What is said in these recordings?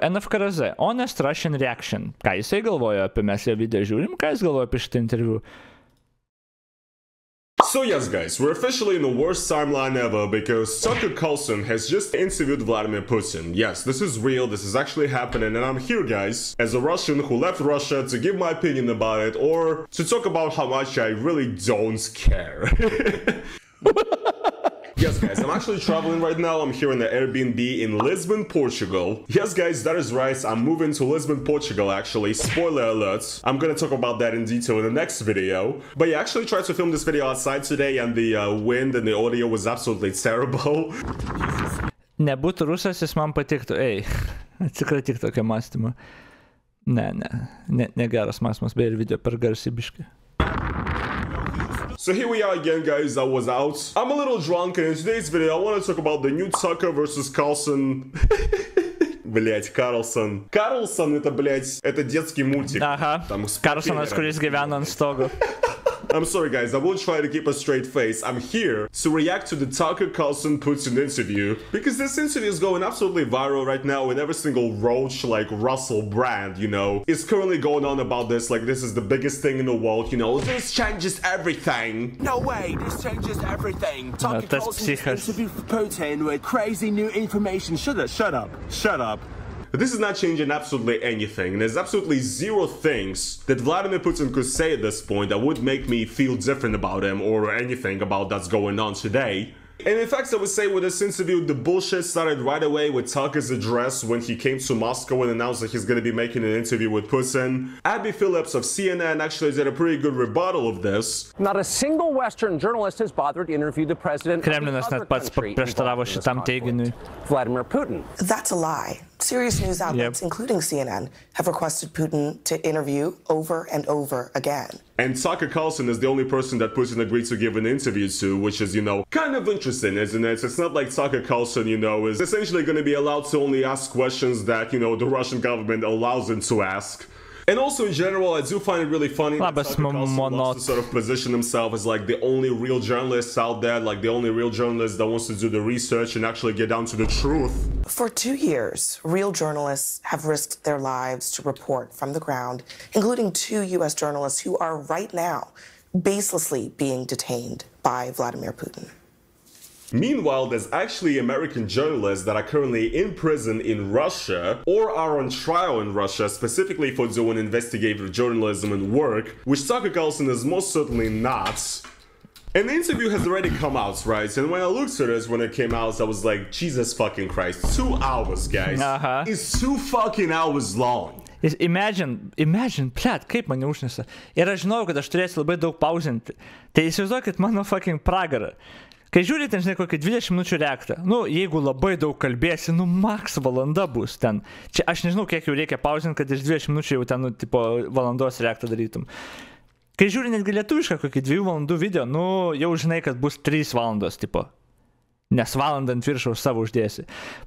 NFKRZ, Honest Russian Reaction. Ką jisai galvoja apie, mes jo video žiūrim, ką jis galvoja apie šitą interviu. So yes guys, we're officially in the worst timeline ever because Tucker Carlson has just interviewed Vladimir Putin. Yes, this is real, this is actually happening, and I'm here guys, as a Russian who left Russia to give my opinion about it or to talk about how much I really don't care. Yes guys, I'm actually traveling right now. I'm here in the Airbnb in Lisbon, Portugal. Yes guys, that is right, I'm moving to Lisbon, Portugal actually. Spoiler alert. I'm gonna talk about that in detail in the next video. But yeah, I actually tried to film this video outside today and the wind and the audio was absolutely terrible. Nebūtų rusas, jis man patiktų. Ei, atsikratyk tokio mąstymo. Negeras mąstymas, beje ir video per garsybiškai. So here we are again guys, I was out. I'm a little drunk and in today's video I want to talk about the new Tucker versus Carlson. Блять, Карлсон. Карлсон это, блять, это детский мультик. Ага, Карлсоnas, kuris gyvena ant stogo. I'm sorry guys, I will try to keep a straight face. I'm here to react to the Tucker Carlson Putin interview because this interview is going absolutely viral right now with every single roach like Russell brand, you know. It's currently going on about this like this is the biggest thing in the world, you know. This changes everything. No way, this changes everything. Tucker Carlson's interview for Putin with crazy new information. Shut up. But this is not changing absolutely anything. There's absolutely zero things that Vladimir Putin could say at this point that would make me feel different about him or anything about that's going on today. And in fact, I would say with this interview, the bullshit started right away with Tucker's address when he came to Moscow and announced that he's going to be making an interview with Putin. Abby Phillips of CNN actually did a pretty good rebuttal of this. Not a single Western journalist has bothered to interview the president of the other country involved in this conflict, Vladimir Putin. That's a lie. Serious news outlets, including CNN, have requested Putin to interview over and over again. And Tucker Carlson is the only person that Putin agreed to give an interview to, which is, you know, kind of interesting, isn't it? It's not like Tucker Carlson, you know, is essentially going to be allowed to only ask questions that, you know, the Russian government allows him to ask. And also in general, I do find it really funny that Tucker Carlson wants to sort of position himself as like the only real journalist out there, like the only real journalist that wants to do the research and actually get down to the truth. For 2 years, real journalists have risked their lives to report from the ground, including 2 U.S. journalists who are right now baselessly being detained by Vladimir Putin. Meanwhile, there's actually American journalists that are currently in prison in Russia or are on trial in Russia specifically for doing investigative journalism and work, which Tucker Carlson is most certainly not. And the interview has already come out, right? And when I looked at this when it came out, I was like, Jesus fucking Christ, 2 hours, guys. It's 2 fucking hours long. Imagine, plet, kaip mane užnesa. Ir aš žinau, kad aš turėsiu labai daug pauzinti. Tai įsivaizduokit mano fucking pragarą. Kai žiūrite, žinai, kokį 20 minučių reaktą, nu, jeigu labai daug kalbėsi, nu, maks valanda bus ten. Čia aš nežinau, kiek jau reikia pauzinti, kad iš 20 minučių jau ten, nu, tipo, valandos reaktą darytum. Kai žiūri netgi lietuvišką kokį 2 valandų video, nu, jau žinai, kad bus 3 valandos, tipo. Nes valandą ant viršaus savo uždėsi.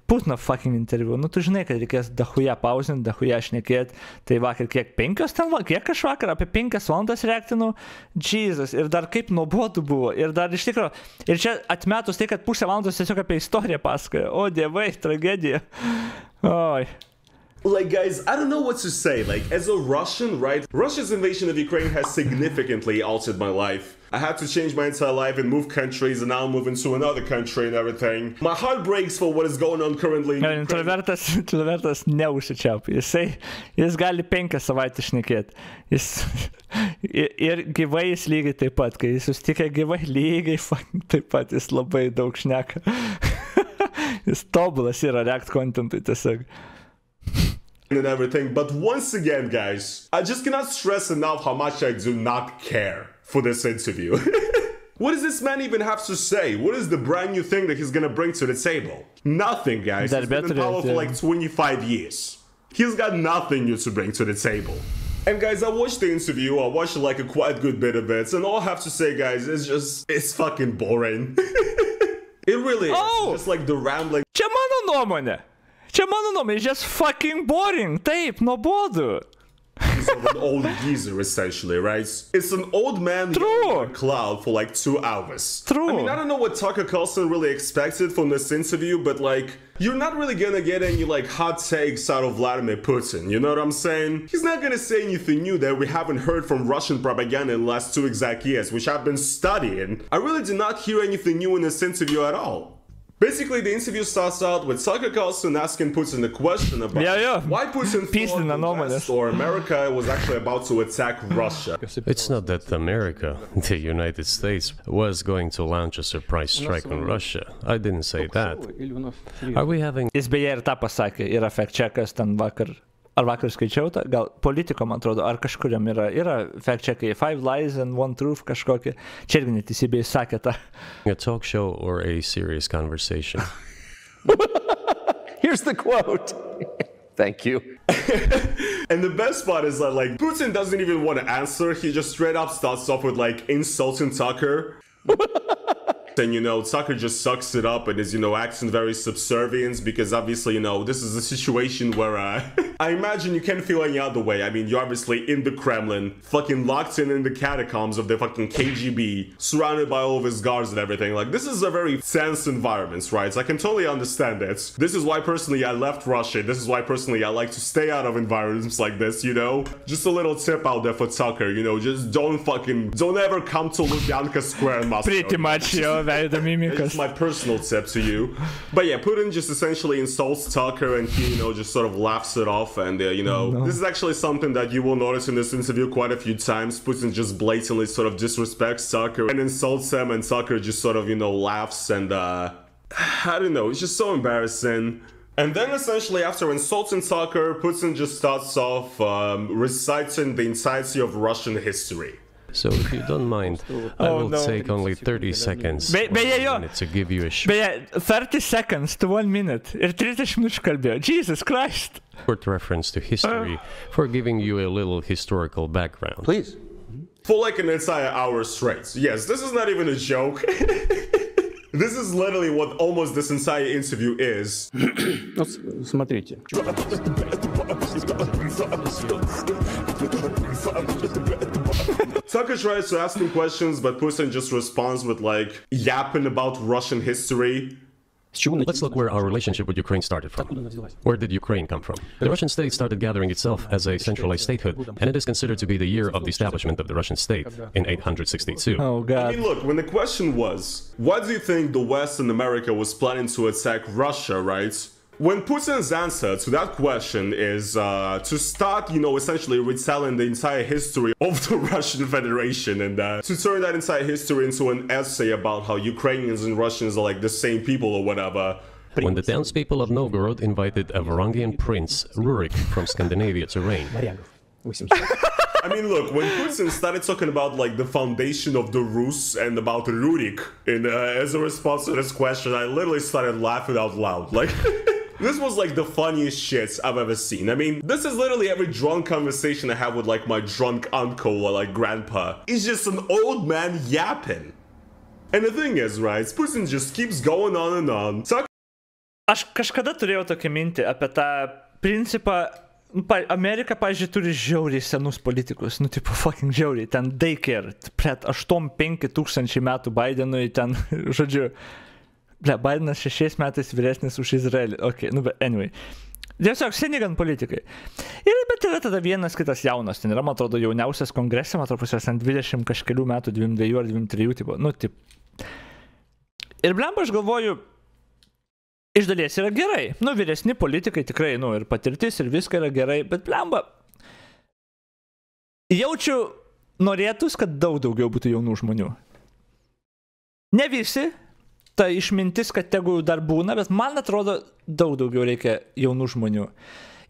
Putino fucking interviu, nu, tu žinai, kad reikės dahuja pauzinti, dahuja šnekėti. Tai vakar kiek 5 ten, kiek aš vakar apie 5 valandas reaktinu. Jesus, ir dar kaip nuobodu buvo. Ir dar iš tikro, ir čia atmetus tai, kad pusę valandos tiesiog apie istoriją pasakoja. O, dievai, tragedija. Oi. Like, guys, I don't know what to say. Like, as a Russian, right? Russia's invasion of Ukraine has significantly altered my life. I had to change my entire life and move countries, and now I'm moving to another country and everything. My heart breaks for what is going on currently in Ukraine. Introvertas neužsičiaup. Jis gali 5 savaitės šnekėti. Ir gyvai jis lygiai taip pat. Kai jis susitikę gyvai lygiai taip pat, jis labai daug šneka. Jis tobulas yra react contentui tiesiog. And everything, but once again, guys, I just cannot stress enough how much I do not care for this interview. What does this man even have to say? What is the brand new thing that he's gonna bring to the table? Nothing, guys. He's been in power for like 25 years. He's got nothing new to bring to the table. And guys, I watched the interview, I watched like a quite good bit of it, and all I have to say, guys, is just, it's fucking boring. It really is. It's just like the rambling. Čia mano nuomonė. Čia mano nuomonė, just fucking boring. Taip, nuobodu. He's of an old geezer, essentially, right? It's an old man in a cloud for like 2 hours. True. I mean, I don't know what Tucker Carlson really expected from this interview, but like, you're not really gonna get any like hot takes out of Vladimir Putin, you know what I'm saying? He's not gonna say anything new that we haven't heard from Russian propaganda in the last 2 exact years, which I've been studying. I really did not hear anything new in this interview at all. Basically, the interview starts out with Tucker Carlson asking Putin a question about why Putin thought the West or America was actually about to attack Russia. It's not that America, the United States, was going to launch a surprise strike on Russia. I didn't say that. Are we having... Jis beje ir tą pasakė, yra fact checkas ten vakar. Ar vakar skaičiau tą? Gal Politico, man atrodo, ar kažkuriam yra fact checkai 5 lies and 1 truth kažkokie. Čia irgi neteisybė sakė tą. A talk show or a serious conversation? Here's the quote. Thank you. And the best part is that like Putin doesn't even want to answer. He just straight up starts off with like insulting Tucker. And, you know, Tucker just sucks it up and is, you know, acting very subservient because obviously, you know, this is a situation where I imagine you can't feel any other way. I mean, you're obviously in the Kremlin, fucking locked in the catacombs of the fucking KGB, surrounded by all of his guards and everything. Like, this is a very tense environment, right? So I can totally understand it. This is why, personally, I left Russia. This is why, personally, I like to stay out of environments like this, you know? Just a little tip out there for Tucker, you know, just don't ever come to Lubyanka Square in Moscow. Pretty much, yo. It's my personal tip to you. But yeah, Putin just essentially insults Tucker and he, you know, just sort of laughs it off. And, you know, this is actually something that you will notice in this interview quite a few times. Putin just blatantly sort of disrespects Tucker and insults him, and Tucker just sort of, you know, laughs and, I don't know, it's just so embarrassing. And then essentially after insulting Tucker, Putin just starts off reciting the entirety of Russian history. So if you don't mind, I will take only 30 seconds to give you a Beje, 30 seconds to 1 minute. Ir 30 minučių kalbėjo. Jesus Christ! Short reference to history for giving you a little historical background. Please. For like an entire hour straight. Yes, this is not even a joke. This is literally what almost this entire interview is. Смотрите. Tucker tries to ask him questions, but Putin just responds with like yapping about Russian history. Let's look where our relationship with Ukraine started from. Where did Ukraine come from? The Russian state started gathering itself as a centralized statehood, and it is considered to be the year of the establishment of the Russian state in 862. Oh God. I mean, look, when the question was, why do you think the West and America was planning to attack Russia, right? When Putin's answer to that question is to start, you know, essentially retelling the entire history of the Russian Federation and to turn that entire history into an essay about how Ukrainians and Russians are like the same people or whatever. When the townspeople of Novgorod invited a Varangian prince, Rurik, from Scandinavia to reign. I mean, look, when Putin started talking about like the foundation of the Rus and about Rurik as a response to this question, I literally started laughing out loud. Like... This was like the funniest shit I've ever seen. I mean, this is literally every drunk conversation I have with like my drunk uncle or like grandpa. It's just an old man yapping. And the thing is, right, Putin just keeps going on and on. Aš kažkada turėjau tokią mintį apie tą principą. Amerika, pavyzdžiui, turi žiauriai senus politikus. Nu, tipo, fucking žiauriai. Ten daycare. Pret 8-5 tūkstančiai metų Bidenui ten, žodžiu. Bidenas 6 metais vyresnis už Izraelį. Ok, nu, bet anyway. Tiesiog seni gan politikai. Bet yra tada vienas kitas jaunas. Ten yra, man atrodo, jauniausias kongrese, man atrodo, ten 20 kažkelių metų, 22 ar 23, tipo. Nu, taip. Ir blemba, aš galvoju, iš dalies yra gerai. Nu, vyresni politikai tikrai, nu, ir patirtis, ir viską yra gerai. Bet blemba, jaučiu norėtus, kad daug daugiau būtų jaunų žmonių. Ne visi. Ta išmintis, kad tegu dar būna, bet man atrodo, daug daugiau reikia jaunų žmonių.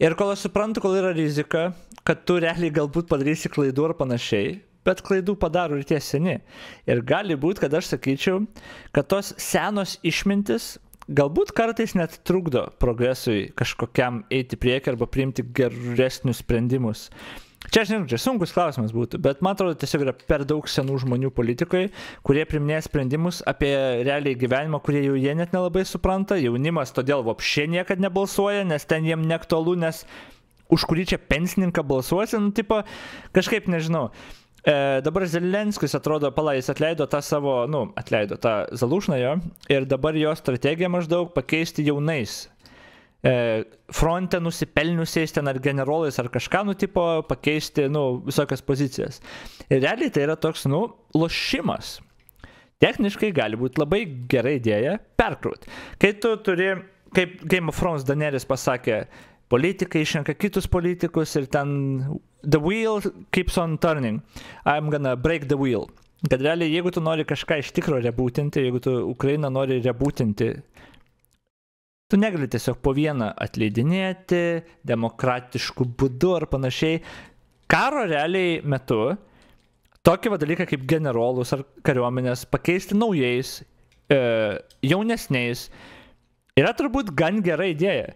Ir kol aš suprantu, kol yra rizika, kad tu realiai galbūt padarysi klaidų ar panašiai, bet klaidų padaro ir tie seni. Ir gali būti, kad aš sakyčiau, kad tos senos išmintis galbūt kartais net trukdo progresui kažkokiam eiti priekį arba priimti geresnius sprendimus. Čia, aš nežinau, čia sunkus klausimas būtų, bet man atrodo, tiesiog yra per daug senų žmonių politikai, kurie priiminėja sprendimus apie realiai gyvenimą, kurie jau jie net nelabai supranta. Jaunimas todėl vopšė niekad nebalsuoja, nes ten jiem neaktualu, nes už kurį čia pensininką balsuosi, nu, tipo, kažkaip nežinau. Dabar Zelenskis atrodo, jis atleido tą savo, atleido tą Zalušną jo, ir dabar jo strategija maždaug pakeisti jaunais. Fronte nusipelniusiais ten ar generolais ar kažką, tipo, pakeisti, visokias pozicijas. Ir realiai tai yra toks, lošimas. Techniškai gali būti labai gera idėja perkrauti. Kai tu turi, kaip Game of Thrones Daenerys pasakė, politikai išrenka kitus politikus ir ten the wheel keeps on turning. I'm gonna break the wheel. Kad realiai, jeigu tu nori kažką iš tikro rebootinti, jeigu tu Ukrainą nori rebootinti, tu negali tiesiog po vieną atleidinėti, demokratiškų būdų ar panašiai. Karo realiai metu tokį dalyką kaip generolus ar kariuomenės pakeisti naujais, jaunesniais yra turbūt gan gera idėja.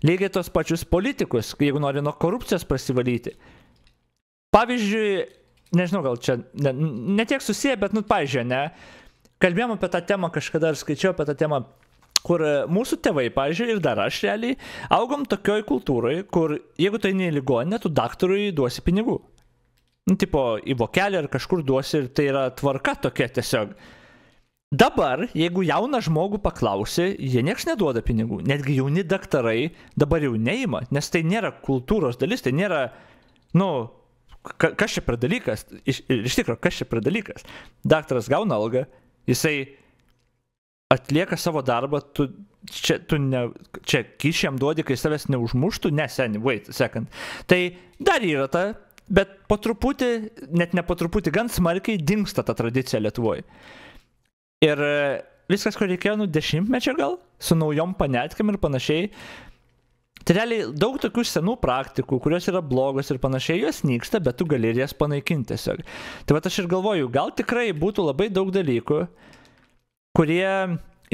Lygiai tos pačius politikus, jeigu nori nuo korupcijos prasivalyti. Pavyzdžiui, nežinau, gal čia ne tiek susiję, bet, pavyzdžiui, kalbėjom apie tą temą kažkada ir skaičiau apie tą temą, kur mūsų tėvai, pavyzdžiui, ir dar aš realiai, augom tokioj kultūrai, kur jeigu tu eini į ligoninę, tu daktarui duosi pinigų. Tipo, į vokelį ar kažkur duosi ir tai yra tvarka tokia tiesiog. Dabar, jeigu jauną žmogų paklausi, jie nieks neduoda pinigų. Netgi jauni daktarai dabar jau neima, nes tai nėra kultūros dalis, tai nėra, kas čia per dalykas? Iš tikrųjų, kas čia per dalykas? Daktaras gauna algą, jisai atlieka savo darbą, čia kyšiam duodi, kai savęs neužmuštų, seni, wait a second. Tai dar yra ta, bet po truputį, net ne po truputį, gan smarkiai dingsta ta tradicija Lietuvoje. Ir viskas, ko reikėjo, 10-mečio gal, su naujom panetkėm ir panašiai. Tai realiai daug tokių senų praktikų, kurios yra blogos ir panašiai, jos nyksta, bet tu gali ir jas panaikinti tiesiog. Tai aš ir galvoju, gal tikrai būtų labai daug dalykų, kurie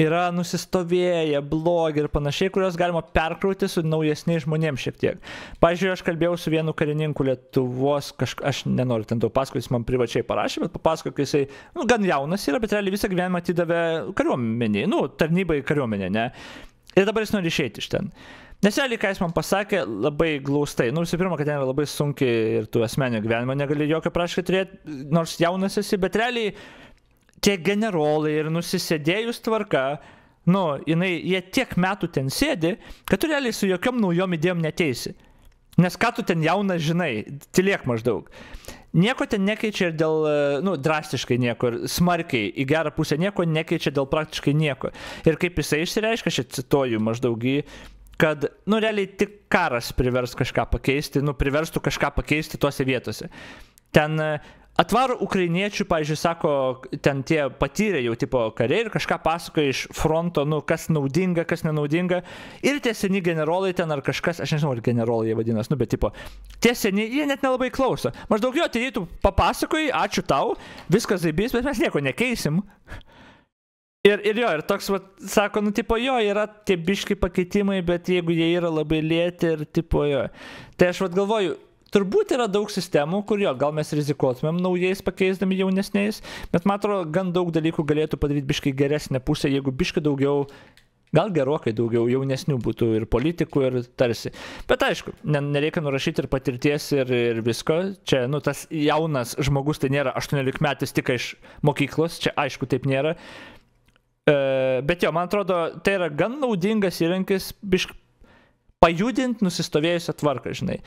yra nusistovėję, blogi ir panašiai, kurios galima perkrauti su naujesniais žmonėms šiek tiek. Pavyzdžiui, aš kalbėjau su vienu karininku Lietuvos, aš nenoriu ten to pasakoti, jis man privačiai parašė, bet papasakoti, kai jisai, gan jaunas yra, bet realiai visą gyvenimą atidavė kariuomenį, tarnybai kariuomenė, ne? Ir dabar jis nori išeiti iš ten. Nes realiai, ką jis man pasakė, labai glaustai. Visų pirma, kad ten yra labai sunkiai ir tu asmeninio gyvenimo negali jokio praškai turėti, nors jaunas esi, bet realiai tie generolai ir nusisėdėjus tvarka, jie tiek metų ten sėdi, kad tu realiai su jokiom naujom idėjom neteisi. Nes ką tu ten jaunas žinai, tylėk maždaug. Nieko ten nekeičia ir dėl, drastiškai nieko, ir smarkiai į gerą pusę nieko nekeičia dėl praktiškai nieko. Ir kaip jisai išsireiškia, aš cituoju maždaug, kad, realiai tik karas privers kažką pakeisti, priverstų kažką pakeisti tose vietose. Ten atvaro ukrainiečių, pavyzdžiui, sako, ten tie patyrė jau tipo kariai ir kažką pasakoja iš fronto, kas naudinga, kas nenaudinga. Ir tie seni generolai ten ar kažkas, aš nežinau, ar generolai jie vadinas, bet tipo, tie seni, jie net nelabai klauso. Maždaug jo, tai tu papasakoji, ačiū tau, viskas zaibys, bet mes nieko nekeisim. Ir toks, sako, tipo, jo, yra tie biški pakeitimai, bet jeigu jie yra labai lėti ir tipo, jo. Tai aš galvoju, turbūt yra daug sistemų, kur gal mes rizikuotumėm naujais pakeisdami jaunesniais, bet man atrodo, gan daug dalykų galėtų padaryti biškai geresnę pusę, jeigu biškai daugiau, gal gerokai daugiau jaunesnių būtų ir politikų ir tarsi. Bet aišku, nereikia nurašyti ir patirties ir visko. Čia, tas jaunas žmogus tai nėra 18 metais tik iš mokyklos, čia aišku taip nėra. Bet jo, man atrodo, tai yra gan naudingas įrankis biškai pajudinti nusistovėjusią tvarką, žinai.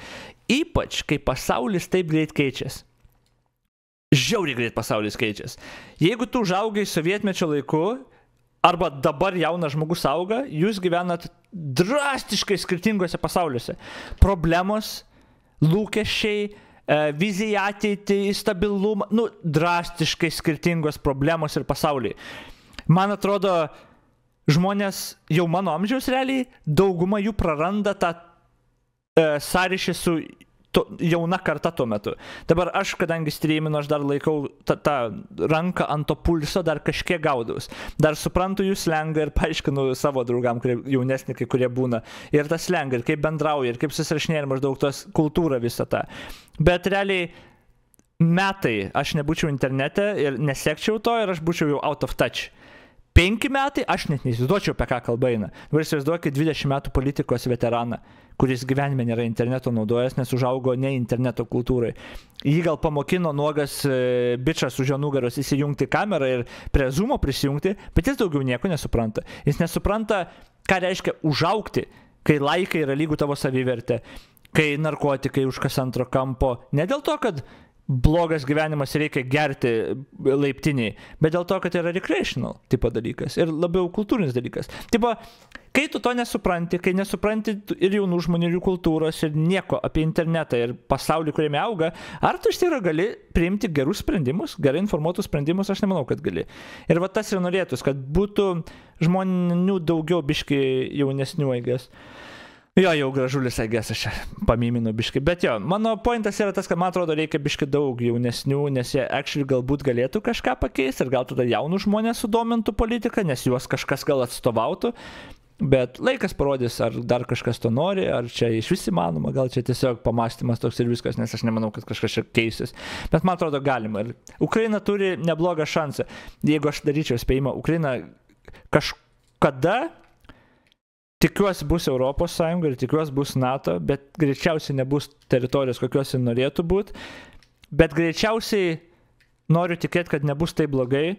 Ypač, kai pasaulis taip greit keičiasi. Žiauriai greit pasaulis keičiasi. Jeigu tu užaugai sovietmečio laiku, arba dabar jaunas žmogus auga, jūs gyvenat drastiškai skirtingose pasauliuose. Problemos, lūkesčiai, vizija ateitį, stabilumą, drastiškai skirtingos problemos ir pasauliai. Man atrodo, žmonės jau mano amžiaus realiai, dauguma jų praranda tą sąryšį su jauna karta tuo metu. Dabar aš, kadangi streaminu, aš dar laikau tą ranką ant to pulso, dar kažkiek gaudaus. Dar suprantu jų slengą ir paaiškinu savo draugam, kurie jaunesni, kai kurie būna. Ir tą slengą, ir kaip bendrauja, ir kaip susirašinėja, ir maždaug tos kultūrą visą tą. Bet realiai metai aš nebūčiau internete ir nesekčiau to ir aš būčiau jau out of touch. 5 metai, aš net neįsivaizduočiau, apie ką kalba eina. Dabar įsivaizduokit 20 metų politikos veteraną, kuris gyvenime nėra interneto naudojęs, nes užaugo ne interneto kultūrai. Jį gal pamokino nuogas bičas už jo nugaros įsijungti kamerą ir prie Zoomo prisijungti, bet jis daugiau nieko nesupranta. Jis nesupranta, ką reiškia užaugti, kai laikai yra lygų tavo savivertė, kai narkotikai už kas antro kampo. Ne dėl to, kad blogas gyvenimas reikia gerti laiptiniai, bet dėl to, kad yra recreational tipo dalykas ir labiau kultūrinis dalykas. Tipo, kai tu to nesupranti, kai nesupranti ir jaunų žmonių, ir jų kultūros, ir nieko apie internetą ir pasaulį, kuriame auga, ar tu iš tikrųjų gali priimti gerus sprendimus, gerai informuotus sprendimus, aš nemanau, kad gali. Ir va tas ir norėtus, kad būtų žmonių daugiau biški jaunesnių, aigės. Jo, jau gražulis, aigės, aš pamiminu biški. Bet jo, mano pointas yra tas, kad man atrodo reikia biški daug jaunesnių, nes jie actually galbūt galėtų kažką pakeisti ir gal tada jaunų žmonės sudomintų politiką, nes juos kažkas gal atstovautų. Bet laikas parodys, ar dar kažkas to nori, ar čia iš vis įmanoma, gal čia tiesiog pamąstymas toks ir viskas, nes aš nemanau, kad kažkas čia keisis. Bet man atrodo galima. Ir Ukraina turi neblogą šansą. Jeigu aš daryčiau spėjimą, Ukraina kažkada tikiuosi bus Europos Sąjunga ir tikiuosi bus NATO, bet greičiausiai nebus teritorijos, kokios jie norėtų būti. Bet greičiausiai noriu tikėti, kad nebus tai blogai.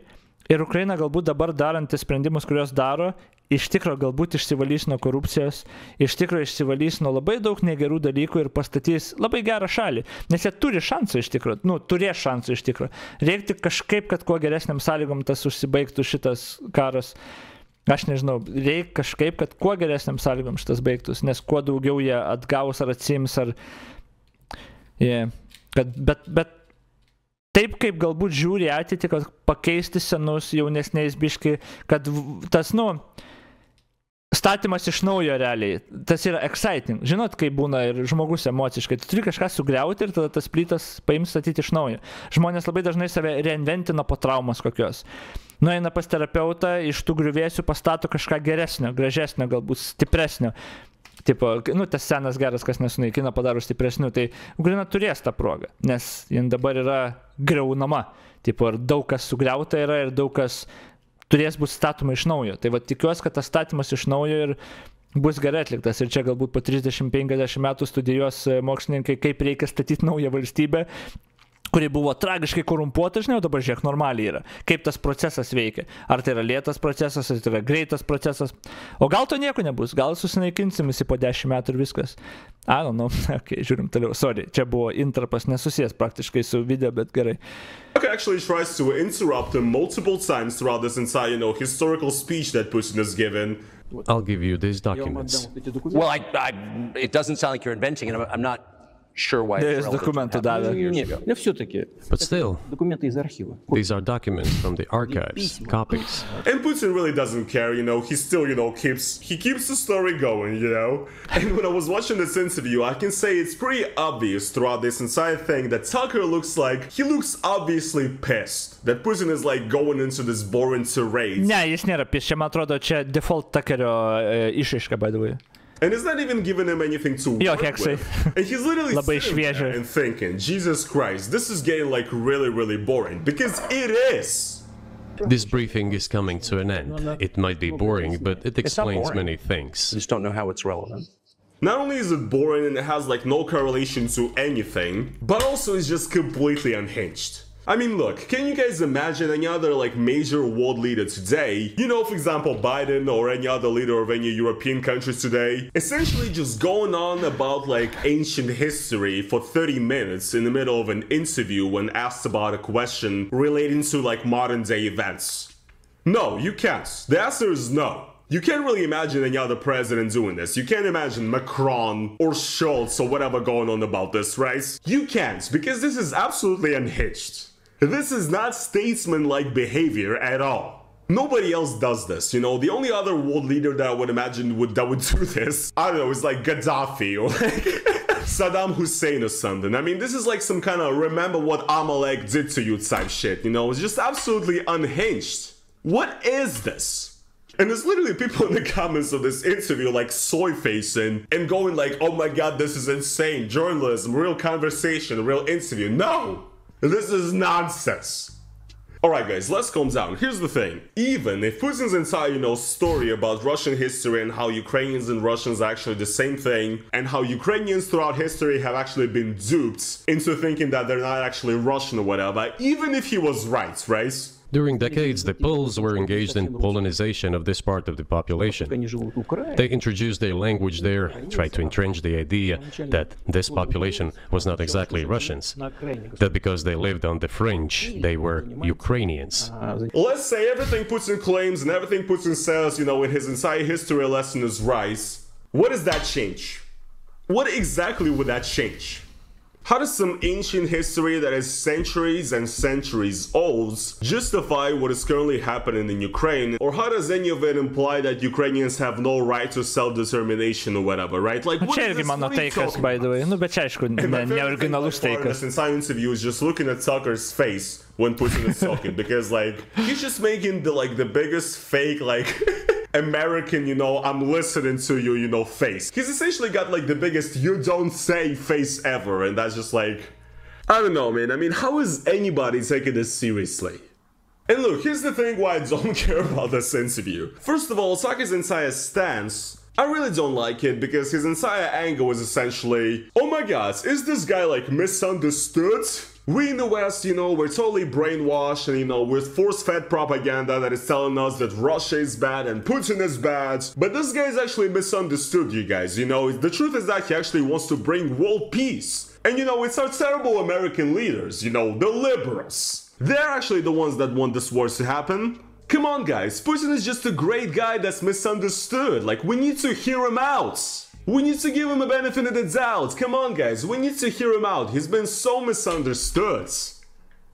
Ir Ukraina galbūt dabar darantis sprendimus, kuriuos daro, iš tikrųjų galbūt išsivalys nuo korupcijos, iš tikrųjų išsivalys nuo labai daug negerų dalykų ir pastatys labai gerą šalį. Nes jie turi šansą iš tikrųjų, turės šansą iš tikrųjų. Reikia kažkaip, kad kuo geresniam sąlygom tas užsibaigtų šitas karas. Aš nežinau, reikia kažkaip, kad kuo geresniam sąlygom šitas baigtus, nes kuo daugiau jie atgaus ar atsims, ar... Bet taip kaip galbūt žiūri ateitį, kad pakeisti senus jaunesniais biški, kad tas, statymas iš naujo realiai, tas yra exciting. Žinot, kai būna ir žmogus emociškai, tu turi kažką sugriauti ir tada tas plytas paims statyti iš naujo. Žmonės labai dažnai save reinventina po traumas kokios. Nueina pas terapeutą, iš tų griuvėsių pastato kažką geresnio, gražesnio, galbūt stipresnio. Tipo, tas senas geras, kas nesunaikina, padaro stipresnių. Tai Ukraina turės tą progą, nes jin dabar yra griaunama. Tipo, ir daug kas sugriauta yra ir daug kas turės būti statoma iš naujo. Tai va, tikiuosi, kad tas statymas iš naujo ir bus gerai atliktas. Ir čia galbūt po 30-50 metų studijuos mokslininkai, kaip reikia statyti naują valstybę, kuri buvo tragiškai korumpuota, žinai, o dabar žiūrėk, normaliai yra. Kaip tas procesas veikia. Ar tai yra lėtas procesas, ar tai yra greitas procesas. O gal to nieko nebus, gal susinaikinsim visi po 10 metų ir viskas. I don't know. Okay, žiūrim toliau. Sorry, čia buvo intarpas nesusijęs praktiškai su video, bet gerai. Okay, actually tries to interrupt him multiple times throughout this entire, historical speech that Putin has given. I'll give you these documents. Well, it doesn't sound like you're inventing it. I'm not sure why it's relevant to that. But still, these are documents from the archives, copies. And Putin really doesn't care, he still, keeps the story going, And when I was watching this interview, I can say it's pretty obvious throughout this entire thing that Tucker looks obviously pissed. That Putin is going into this boring tirade. Ne, jis nėra pissed, čia man atrodo, čia default Tuckerio išraiška, by the way. And it's not even giving him anything to work with. And he's literally sitting there and thinking, Jesus Christ, this is getting really, really boring. Because it is. This briefing is coming to an end. It might be boring, but it explains many things. I just don't know how it's relevant. Not only is it boring and it has no correlation to anything, but also it's just completely unhinged. I mean, look, can you guys imagine any other major world leader today, for example, Biden or any other leader of any European countries today, essentially just going on about ancient history for 30 minutes in the middle of an interview when asked about a question relating to modern day events? No, you can't. The answer is no. You can't really imagine any other president doing this. You can't imagine Macron or Scholz or whatever going on about this, right? You can't, because this is absolutely unhinged. This is not statesman-like behavior at all. Nobody else does this, The only other world leader that I would imagine that would do this, I don't know, is Gaddafi or Saddam Hussein or something. I mean, this is some kind of remember what Amalek did to you type shit, It's just absolutely unhinged. What is this? And there's literally people in the comments of this interview soy-facing and going oh my god, this is insane. Journalism, real conversation, real interview. No! This is nonsense. Alright guys, let's calm down. Here's the thing. Even if Putin's entire, story about Russian history and how Ukrainians and Russians are actually the same thing, and how Ukrainians throughout history have actually been duped into thinking that they're not actually Russian or whatever, even if he was right? During decades, the Poles were engaged in Polonization of this part of the population. They introduced their language there, tried to entrench the idea that this population was not exactly Russians, that because they lived on the fringe, they were Ukrainians. Let's say everything Putin claims and everything Putin says, in his entire history lesson is right. What does that change? What exactly would that change? How does some ancient history that is centuries and centuries old justify what is currently happening in Ukraine? Or how does any of it imply that Ukrainians have no right to self-determination or whatever, right? Like, what is this? What are you talking by the way? And my favorite thing this entire interview is just looking at Tucker's face when Putin is talking, because he's just making the biggest fake American, I'm listening to you, face. He's essentially got the biggest you don't say face ever, and that's just I don't know, man. I mean, how is anybody taking this seriously? And look, here's the thing why I don't care about this interview. First of all, Tucker's entire stance, I really don't like it, because his entire angle is essentially, oh my god, is this guy misunderstood? We in the West, we're totally brainwashed and, with force-fed propaganda that is telling us that Russia is bad and Putin is bad. But this guy is actually misunderstood, you guys, The truth is that he actually wants to bring world peace. And, it's our terrible American leaders, the liberals. They're actually the ones that want this war to happen. Come on, guys, Putin is just a great guy that's misunderstood. We need to hear him out. We need to give him a benefit of the doubt. Come on, guys. We need to hear him out. He's been so misunderstood.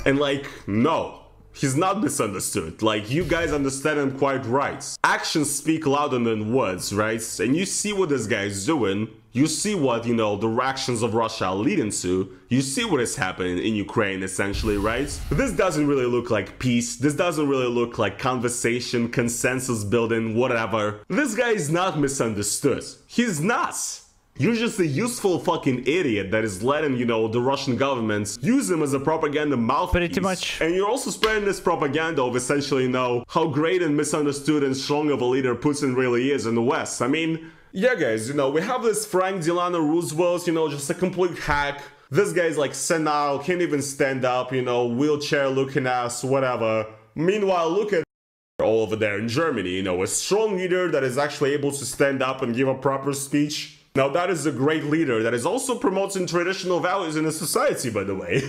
And no. He's not misunderstood. You guys understand him quite right. Actions speak louder than words, right? And you see what this guy is doing. You see what, the actions of Russia are leading to. You see what is happening in Ukraine, essentially, right? This doesn't really look like peace. This doesn't really look like conversation, consensus building, whatever. This guy is not misunderstood. He's not. You're just a useful fucking idiot that is letting, the Russian government use him as a propaganda mouthpiece. Pretty much. And you're also spreading this propaganda of essentially, how great and misunderstood and strong of a leader Putin really is in the West. I mean, yeah, guys, we have this Frank Delano Roosevelt, just a complete hack. This guy's senile, can't even stand up, wheelchair looking ass, whatever. Meanwhile, look at all over there in Germany, a strong leader that is actually able to stand up and give a proper speech. Now that is a great leader that is also promoting traditional values in a society, by the way.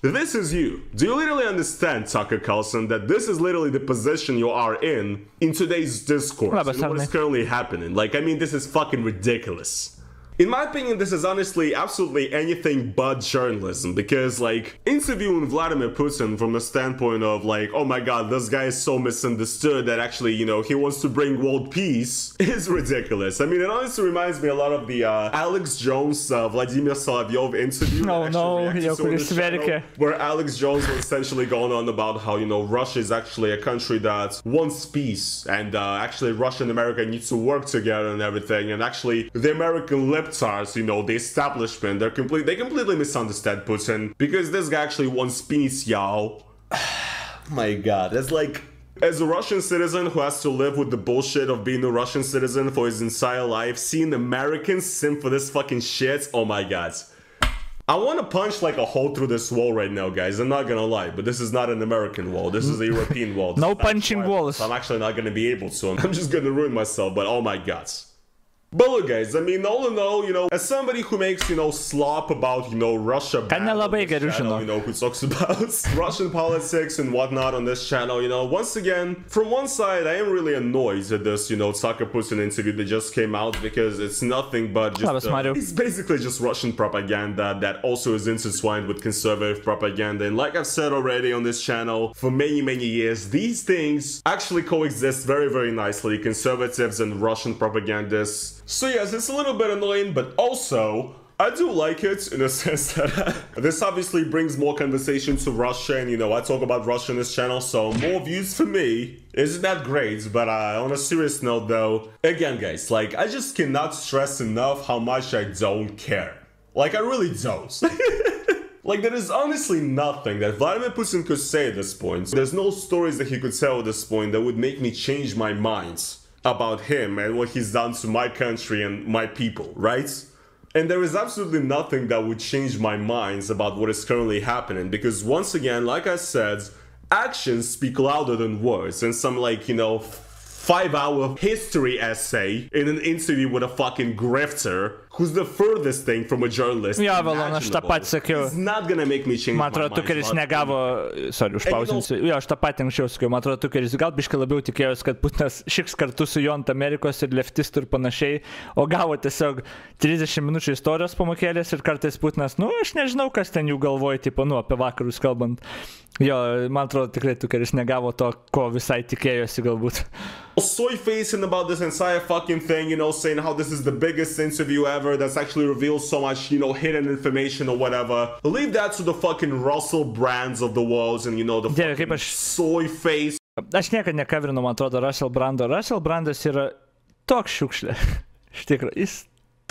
This is you. Do you literally understand, Tucker Carlson, that this is literally the position you are in today's discourse? What is currently happening? This is fucking ridiculous. In my opinion, this is honestly absolutely anything but journalism, because interviewing Vladimir Putin from the standpoint of oh my god, this guy is so misunderstood that actually, he wants to bring world peace is ridiculous. I mean, it honestly reminds me a lot of the Alex Jones, Vladimir Solovyov interview. Where Alex Jones was essentially going on about how, Russia is actually a country that wants peace, and actually Russia and America need to work together and everything, and actually the American liptards, the establishment, they completely misunderstand Putin, because this guy actually wants peace, y'all. My god, that's as a Russian citizen who has to live with the bullshit of being a Russian citizen for his entire life, seeing Americans simp for this fucking shit, oh my god. I want to punch a hole through this wall right now, guys. I'm not gonna lie, but this is not an American wall. This is a European wall. No punching walls. I'm actually not gonna be able to. I'm just gonna ruin myself, but oh my god. But look, guys, I mean, all in all, as somebody who makes, slop about, Russia bad on this channel, who talks about Russian politics and whatnot on this channel, once again, from one side, I am really annoyed at this, Tucker Putin interview that just came out, because it's nothing but just, it's basically just Russian propaganda that also is intertwined with conservative propaganda. And like I've said already on this channel, for many, many years, these things actually coexist very, very nicely, conservatives and Russian propagandists. So yes, it's a little bit annoying, but also, I do like it in a sense that this obviously brings more conversation to Russia, and I talk about Russia on this channel, so more views for me. Isn't that great? But on a serious note though, again guys, I just cannot stress enough how much I don't care. I really don't. Like, there is honestly nothing that Vladimir Putin could say at this point. There's no stories that he could tell at this point that would make me change my mind about him and what he's done to my country and my people, right? And there is absolutely nothing that would change my minds about what is currently happening, because once again, like I said, actions speak louder than words, and some, like, you know, 5-hour history essay in an interview with a fucking grifter who's the furthest thing from a journalist imaginable is not gonna make me change my mind. Man atrodo, Tukeris negavo, sorry, užpausinsiu, jo, aš tą patį anksčiau sakiau, man atrodo, Tukeris gal biškai labiau tikėjos, kad Putinas šiks kartu su juo ant Amerikos ir leftistų ir panašiai, o gavo tiesiog 30 minučių istorijos pamokėlės ir kartais Putinas, nu, aš nežinau, kas ten jų galvoja, tipo, nu, apie vakarus kalbant. Jo, man atrodo, tikrai Tukeris negavo to, ko visai tikėjosi galbūt. Soy facing about this entire fucking thing, you know, saying how this is the biggest interview ever that's actually revealed so much, you know, hidden information or whatever. Leave that to the fucking Russell Brands of the world and, you know, the fucking soy face. Aš niekad nekavrinu, man atrodo, Russell Brando. Russell Brandas yra toks šiukšlė. Iš tikrųjų, jis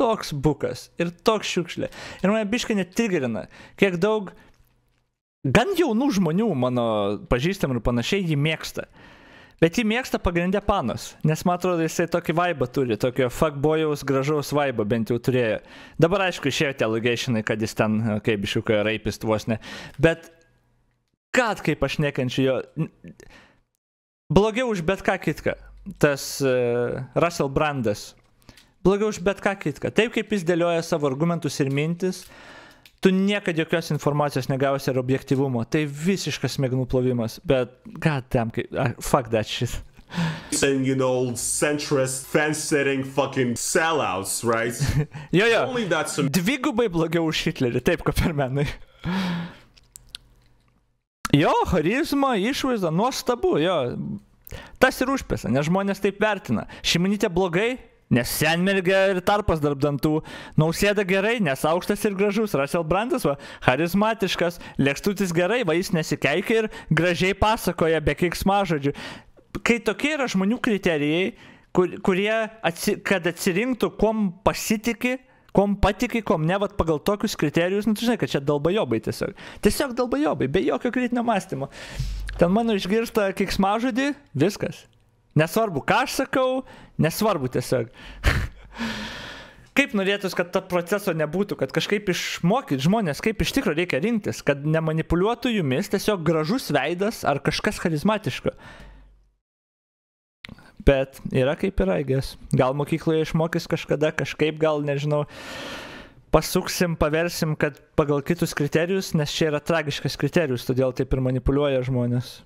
toks bukas ir toks šiukšlė. Ir mane biškai netrigerina, kiek daug gan jaunų žmonių, mano pažįstamų ir panašiai, jį mėgsta. Bet jį mėgsta pagrindę panos, nes man atrodo, jisai tokį vaibą turi, tokio fuckbojaus gražaus vaibą bent jau turėjo. Dabar aišku, išėjo tie allegationai, kad jis ten, kaip bišukai, rapist vos ne. Bet, kad kaip aš nekenčiu jo, blogiau už bet ką kitką, tas Russell Brandas, blogiau už bet ką kitką. Taip kaip jis dėlioja savo argumentus ir mintis, tu niekad jokios informacijos negausi ir objektyvumo. Tai visiškas smegenų plovimas. Bet, god damn, fuck that shit. And, you know, centrist, fence-setting fucking sellouts, right? Jo. Dvigubai blogiau už Hitlerį, taip, Kopermenai. Jo, charizma, išvaizda, nuostabu, jo. Tas ir užpėsa, nes žmonės taip vertina. Šimonytė blogai, nes senmergė ir tarpas tarp dantų. Nausėda gerai, nes aukštas ir gražus. Russell Brandas, va, charizmatiškas, lėkštutis gerai, va, jis nesikeikia ir gražiai pasakoja be keiksmažodžių. Kai tokie yra žmonių kriterijai, kurie, kad atsirinktų, kuom pasitiki, kuom patiki, kuom ne, vat pagal tokius kriterijus, nu tu žinai, kad čia dalbajobai tiesiog. Tiesiog dalbajobai, be jokio kritinio mąstymo. Ten mano išgirsta keiksmažodį, viskas. Nesvarbu, ką aš sakau, nesvarbu tiesiog. Kaip norėtus, kad to proceso nebūtų, kad kažkaip išmokyt žmonės, kaip iš tikro reikia rinktis, kad nemanipuliuotų jumis tiesiog gražus veidas ar kažkas charizmatiško. Bet yra kaip yra, I guess. Gal mokykloje išmokys kažkada, kažkaip, gal, nežinau, pasuksim, paversim, kad pagal kitus kriterijus, nes čia yra tragiškas kriterijus, todėl taip ir manipuliuoja žmonės.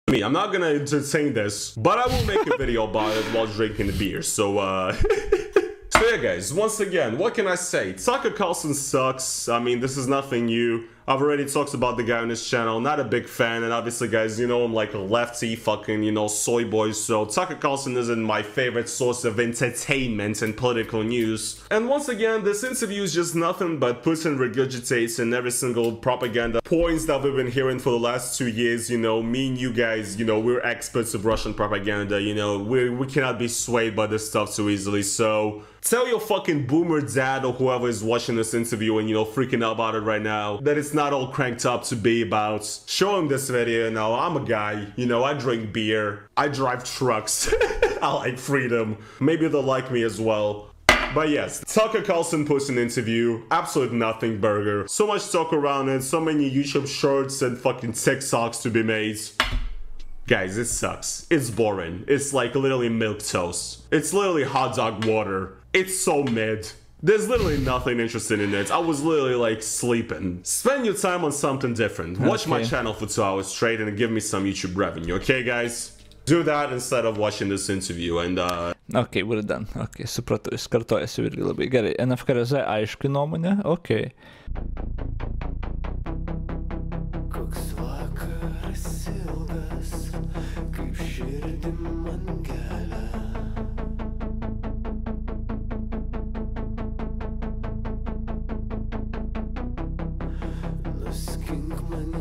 I'm not gonna entertain this, but I will make a video about it while drinking the beer, so So yeah guys, once again, what can I say? Tucker Carlson sucks. I mean, this is nothing new. I've already talked about the guy on this channel, not a big fan, and obviously guys, you know I'm like a lefty fucking, you know, soy boy, so Tucker Carlson isn't my favorite source of entertainment and political news. And once again, this interview is just nothing but Putin regurgitates in every single propaganda points that we've been hearing for the last 2 years. You know, me and you guys, you know, we're experts of Russian propaganda, you know, we cannot be swayed by this stuff too easily, so tell your fucking boomer dad or whoever is watching this interview and, you know, freaking out about it right now, that it's not all cranked up to be about. Show him this video. Now, I'm a guy, you know, I drink beer, I drive trucks, I like freedom. Maybe they'll like me as well. But yes, Tucker Carlson puts an interview, absolute nothing burger. So much talk around it, so many YouTube shorts and fucking TikToks to be made. Guys, it sucks. It's boring. It's like literally milquetoast. It's literally hot dog water. It's so mid. There's literally nothing interesting in it. I was literally like sleeping. Spend your time on something different. Watch my channel for 2 hours straight and give me some YouTube revenue, okay guys? Do that instead of watching this interview and Okay, we're done. Okay, supratau, jis kartojasi irgi labai gerai. NFKRZ aiški nuomonė, okay. Koks vakaras ilgas, kaip širdim man gelia. Nuskink man